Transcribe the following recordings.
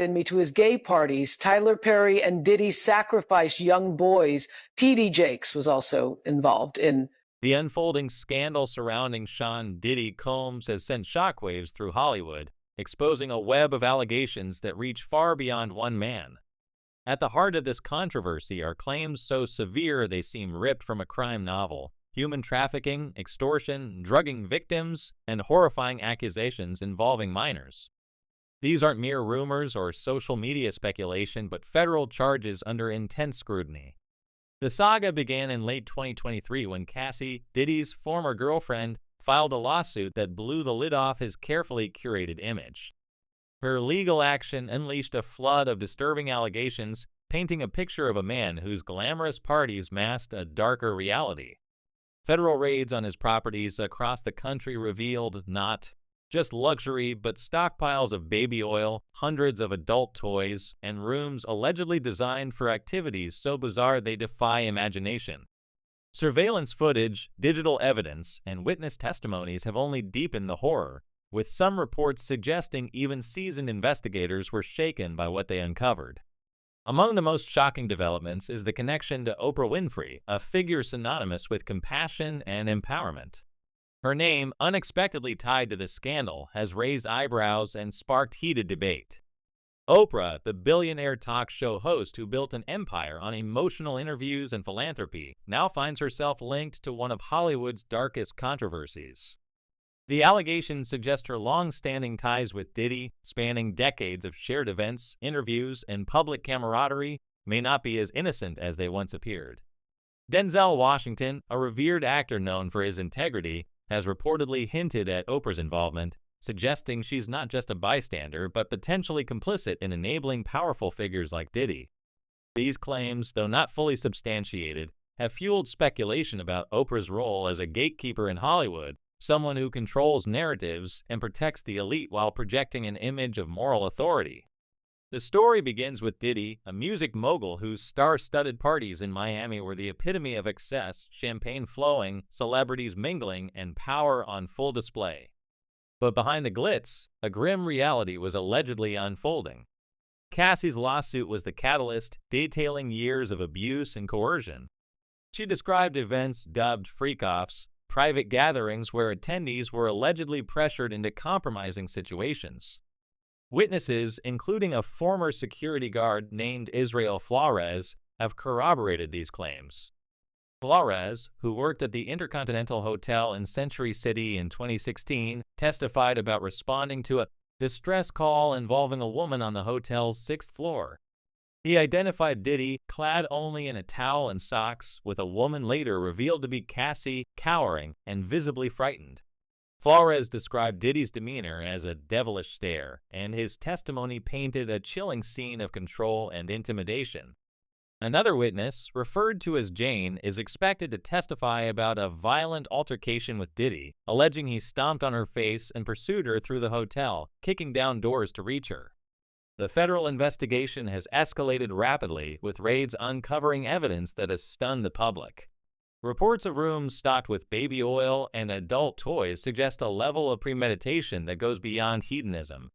Me to his gay parties. Tyler Perry and Diddy sacrificed young boys. TD Jakes was also involved in. The unfolding scandal surrounding Sean Diddy Combs has sent shockwaves through Hollywood, exposing a web of allegations that reach far beyond one man. At the heart of this controversy are claims so severe they seem ripped from a crime novel: human trafficking, extortion, drugging victims, and horrifying accusations involving minors. These aren't mere rumors or social media speculation, but federal charges under intense scrutiny. The saga began in late 2023 when Cassie, Diddy's former girlfriend, filed a lawsuit that blew the lid off his carefully curated image. Her legal action unleashed a flood of disturbing allegations, painting a picture of a man whose glamorous parties masked a darker reality. Federal raids on his properties across the country revealed not just luxury, but stockpiles of baby oil, hundreds of adult toys, and rooms allegedly designed for activities so bizarre they defy imagination. Surveillance footage, digital evidence, and witness testimonies have only deepened the horror, with some reports suggesting even seasoned investigators were shaken by what they uncovered. Among the most shocking developments is the connection to Oprah Winfrey, a figure synonymous with compassion and empowerment. Her name, unexpectedly tied to the scandal, has raised eyebrows and sparked heated debate. Oprah, the billionaire talk show host who built an empire on emotional interviews and philanthropy, now finds herself linked to one of Hollywood's darkest controversies. The allegations suggest her long-standing ties with Diddy, spanning decades of shared events, interviews, and public camaraderie, may not be as innocent as they once appeared. Denzel Washington, a revered actor known for his integrity, has reportedly hinted at Oprah's involvement, suggesting she's not just a bystander but potentially complicit in enabling powerful figures like Diddy. These claims, though not fully substantiated, have fueled speculation about Oprah's role as a gatekeeper in Hollywood, someone who controls narratives and protects the elite while projecting an image of moral authority. The story begins with Diddy, a music mogul whose star-studded parties in Miami were the epitome of excess, champagne flowing, celebrities mingling, and power on full display. But behind the glitz, a grim reality was allegedly unfolding. Cassie's lawsuit was the catalyst, detailing years of abuse and coercion. She described events dubbed freak-offs, private gatherings where attendees were allegedly pressured into compromising situations. Witnesses, including a former security guard named Israel Flores, have corroborated these claims. Flores, who worked at the Intercontinental Hotel in Century City in 2016, testified about responding to a distress call involving a woman on the hotel's 6th floor. He identified Diddy, clad only in a towel and socks, with a woman later revealed to be Cassie, cowering and visibly frightened. Flores described Diddy's demeanor as a devilish stare, and his testimony painted a chilling scene of control and intimidation. Another witness, referred to as Jane, is expected to testify about a violent altercation with Diddy, alleging he stomped on her face and pursued her through the hotel, kicking down doors to reach her. The federal investigation has escalated rapidly, with raids uncovering evidence that has stunned the public. Reports of rooms stocked with baby oil and adult toys suggest a level of premeditation that goes beyond hedonism.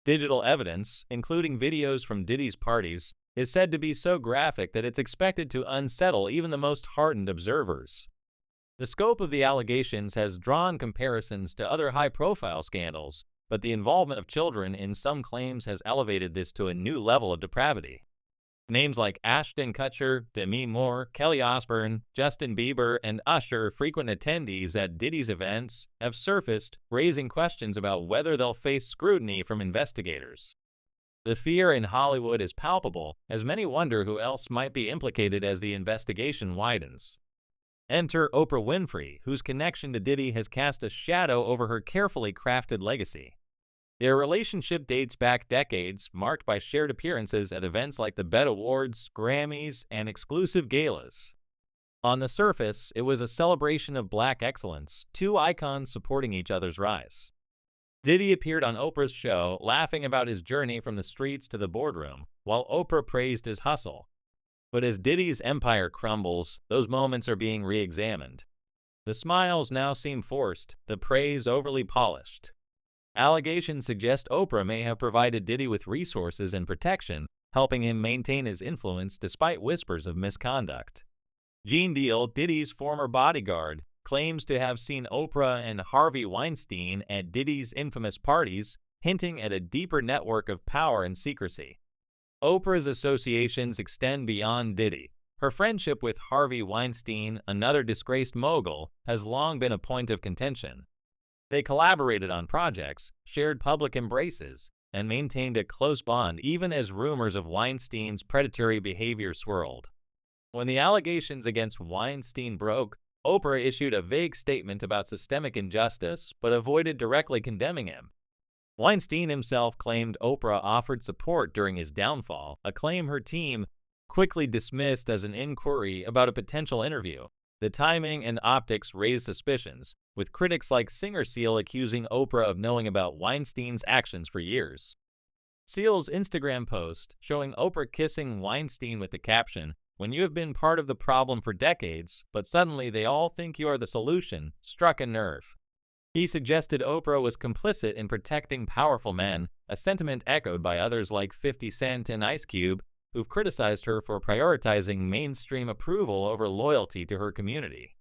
Digital evidence, including videos from Diddy's parties, is said to be so graphic that it's expected to unsettle even the most hardened observers. The scope of the allegations has drawn comparisons to other high-profile scandals, but the involvement of children in some claims has elevated this to a new level of depravity. Names like Ashton Kutcher, Demi Moore, Kelly Osbourne, Justin Bieber, and Usher, frequent attendees at Diddy's events, have surfaced, raising questions about whether they'll face scrutiny from investigators. The fear in Hollywood is palpable, as many wonder who else might be implicated as the investigation widens. Enter Oprah Winfrey, whose connection to Diddy has cast a shadow over her carefully crafted legacy. Their relationship dates back decades, marked by shared appearances at events like the BET Awards, Grammys, and exclusive galas. On the surface, it was a celebration of Black excellence, two icons supporting each other's rise. Diddy appeared on Oprah's show, laughing about his journey from the streets to the boardroom, while Oprah praised his hustle. But as Diddy's empire crumbles, those moments are being re-examined. The smiles now seem forced, the praise overly polished. Allegations suggest Oprah may have provided Diddy with resources and protection, helping him maintain his influence despite whispers of misconduct. Gene Deal, Diddy's former bodyguard, claims to have seen Oprah and Harvey Weinstein at Diddy's infamous parties, hinting at a deeper network of power and secrecy. Oprah's associations extend beyond Diddy. Her friendship with Harvey Weinstein, another disgraced mogul, has long been a point of contention. They collaborated on projects, shared public embraces, and maintained a close bond even as rumors of Weinstein's predatory behavior swirled. When the allegations against Weinstein broke, Oprah issued a vague statement about systemic injustice but avoided directly condemning him. Weinstein himself claimed Oprah offered support during his downfall, a claim her team quickly dismissed as an inquiry about a potential interview. The timing and optics raised suspicions, with critics like Singer Seal accusing Oprah of knowing about Weinstein's actions for years. Seal's Instagram post, showing Oprah kissing Weinstein with the caption, "When you have been part of the problem for decades, but suddenly they all think you are the solution," struck a nerve. He suggested Oprah was complicit in protecting powerful men, a sentiment echoed by others like 50 Cent and Ice Cube, who've criticized her for prioritizing mainstream approval over loyalty to her community.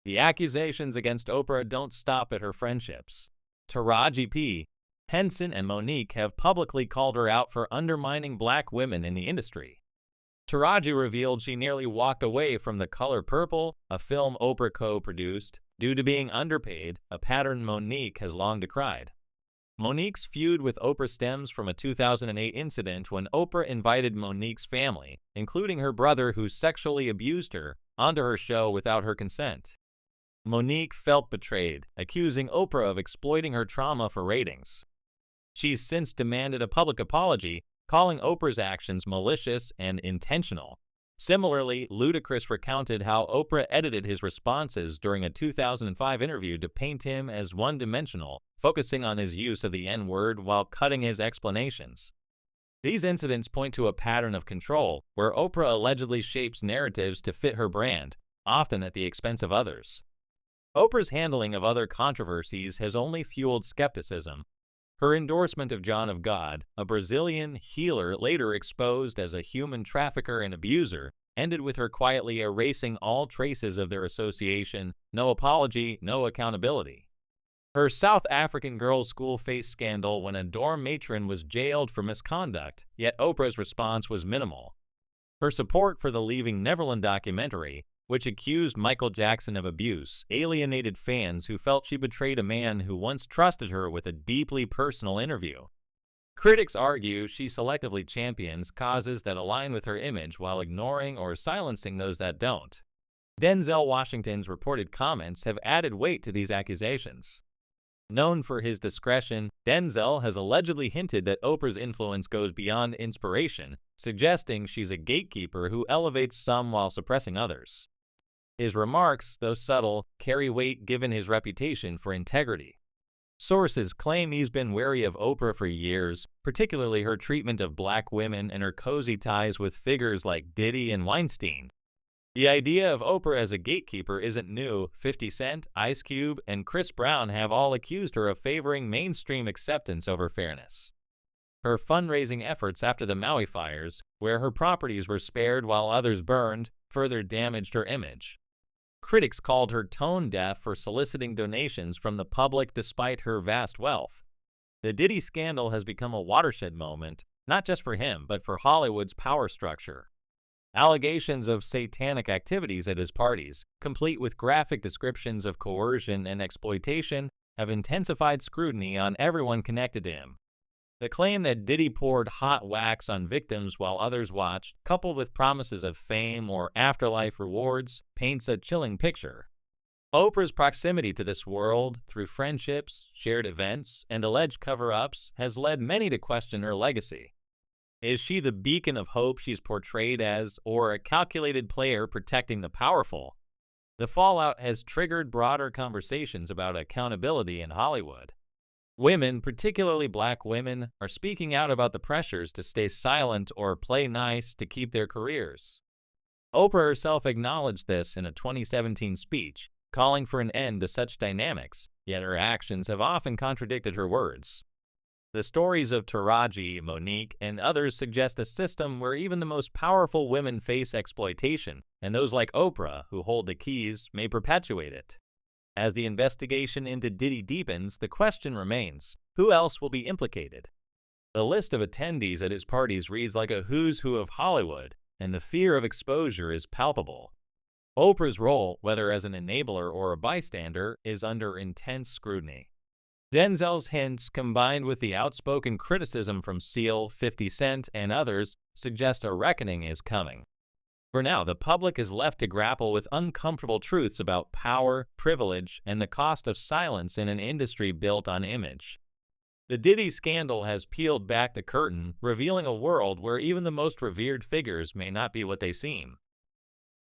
The accusations against Oprah don't stop at her friendships. Taraji P. Henson and Monique have publicly called her out for undermining black women in the industry. Taraji revealed she nearly walked away from The Color Purple, a film Oprah co-produced, due to being underpaid, a pattern Monique has long decried. Monique's feud with Oprah stems from a 2008 incident when Oprah invited Monique's family, including her brother who sexually abused her, onto her show without her consent. Monique felt betrayed, accusing Oprah of exploiting her trauma for ratings. She's since demanded a public apology, calling Oprah's actions malicious and intentional. Similarly, Ludacris recounted how Oprah edited his responses during a 2005 interview to paint him as one-dimensional, focusing on his use of the N-word while cutting his explanations. These incidents point to a pattern of control, where Oprah allegedly shapes narratives to fit her brand, often at the expense of others. Oprah's handling of other controversies has only fueled skepticism. Her endorsement of John of God, a Brazilian healer later exposed as a human trafficker and abuser, ended with her quietly erasing all traces of their association, no apology, no accountability. Her South African girls' school faced scandal when a dorm matron was jailed for misconduct, yet Oprah's response was minimal. Her support for the Leaving Neverland documentary, which accused Michael Jackson of abuse, alienated fans who felt she betrayed a man who once trusted her with a deeply personal interview. Critics argue she selectively champions causes that align with her image while ignoring or silencing those that don't. Denzel Washington's reported comments have added weight to these accusations. Known for his discretion, Denzel has allegedly hinted that Oprah's influence goes beyond inspiration, suggesting she's a gatekeeper who elevates some while suppressing others. His remarks, though subtle, carry weight given his reputation for integrity. Sources claim he's been wary of Oprah for years, particularly her treatment of black women and her cozy ties with figures like Diddy and Weinstein. The idea of Oprah as a gatekeeper isn't new. 50 Cent, Ice Cube, and Chris Brown have all accused her of favoring mainstream acceptance over fairness. Her fundraising efforts after the Maui fires, where her properties were spared while others burned, further damaged her image. Critics called her tone-deaf for soliciting donations from the public despite her vast wealth. The Diddy scandal has become a watershed moment, not just for him, but for Hollywood's power structure. Allegations of satanic activities at his parties, complete with graphic descriptions of coercion and exploitation, have intensified scrutiny on everyone connected to him. The claim that Diddy poured hot wax on victims while others watched, coupled with promises of fame or afterlife rewards, paints a chilling picture. Oprah's proximity to this world, through friendships, shared events, and alleged cover-ups, has led many to question her legacy. Is she the beacon of hope she's portrayed as, or a calculated player protecting the powerful? The fallout has triggered broader conversations about accountability in Hollywood. Women, particularly black women, are speaking out about the pressures to stay silent or play nice to keep their careers. Oprah herself acknowledged this in a 2017 speech, calling for an end to such dynamics, yet her actions have often contradicted her words. The stories of Taraji, Monique, and others suggest a system where even the most powerful women face exploitation, and those like Oprah, who hold the keys, may perpetuate it. As the investigation into Diddy deepens, the question remains, who else will be implicated? The list of attendees at his parties reads like a who's who of Hollywood, and the fear of exposure is palpable. Oprah's role, whether as an enabler or a bystander, is under intense scrutiny. Denzel's hints, combined with the outspoken criticism from Seal, 50 Cent, and others, suggest a reckoning is coming. For now, the public is left to grapple with uncomfortable truths about power, privilege, and the cost of silence in an industry built on image. The Diddy scandal has peeled back the curtain, revealing a world where even the most revered figures may not be what they seem.